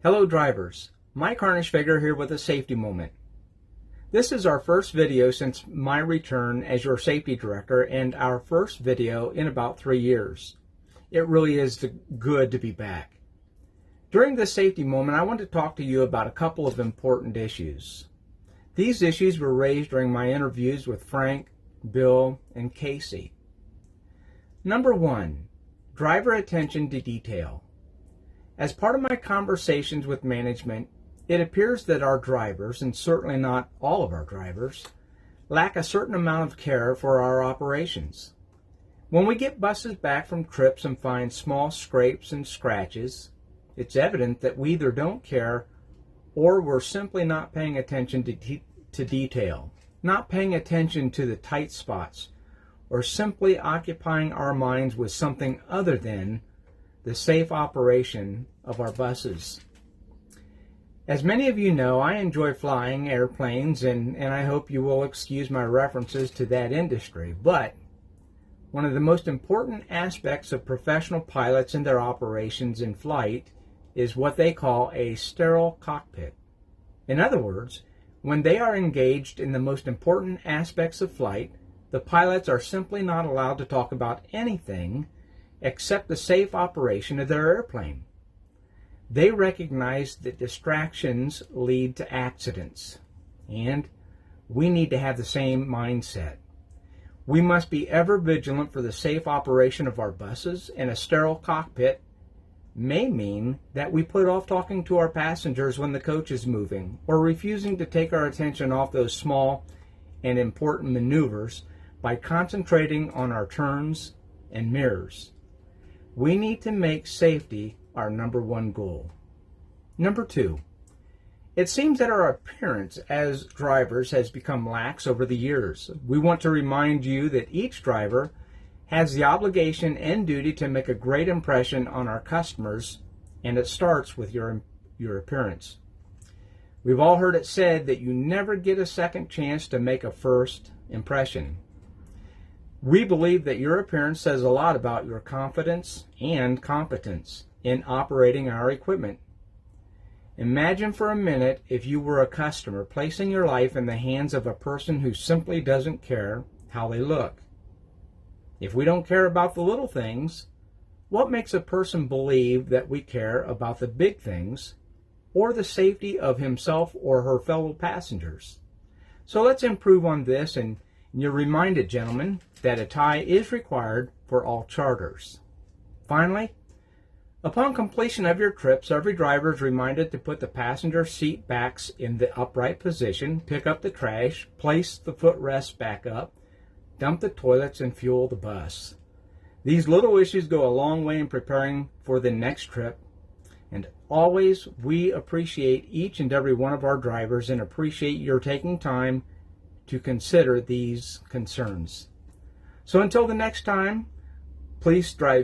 Hello drivers, Mike Harnischfeger here with a safety moment. This is our first video since my return as your safety director and our first video in about 3 years. It really is good to be back. During this safety moment, I want to talk to you about a couple of important issues. These issues were raised during my interviews with Frank, Bill, and Casey. Number 1, driver attention to detail. As part of my conversations with management, it appears that our drivers, and certainly not all of our drivers, lack a certain amount of care for our operations. When we get buses back from trips and find small scrapes and scratches, it's evident that we either don't care or we're simply not paying attention to detail, not paying attention to the tight spots, or simply occupying our minds with something other than the safe operation of our buses. As many of you know, I enjoy flying airplanes, and I hope you will excuse my references to that industry, but one of the most important aspects of professional pilots and their operations in flight is what they call a sterile cockpit. In other words, when they are engaged in the most important aspects of flight, the pilots are simply not allowed to talk about anything except the safe operation of their airplane. They recognize that distractions lead to accidents, and we need to have the same mindset. We must be ever vigilant for the safe operation of our buses, and a sterile cockpit may mean that we put off talking to our passengers when the coach is moving, or refusing to take our attention off those small and important maneuvers by concentrating on our turns and mirrors. We need to make safety our number one goal. Number 2, it seems that our appearance as drivers has become lax over the years. We want to remind you that each driver has the obligation and duty to make a great impression on our customers, and it starts with your appearance. We've all heard it said that you never get a second chance to make a first impression. We believe that your appearance says a lot about your confidence and competence in operating our equipment. Imagine for a minute if you were a customer placing your life in the hands of a person who simply doesn't care how they look. If we don't care about the little things, what makes a person believe that we care about the big things or the safety of himself or her fellow passengers? So let's improve on this, and you're reminded, gentlemen, that a tie is required for all charters. Finally, upon completion of your trips, every driver is reminded to put the passenger seat backs in the upright position, pick up the trash, place the footrests back up, dump the toilets, and fuel the bus. These little issues go a long way in preparing for the next trip, and always we appreciate each and every one of our drivers and appreciate your taking time to consider these concerns. So until the next time, please drive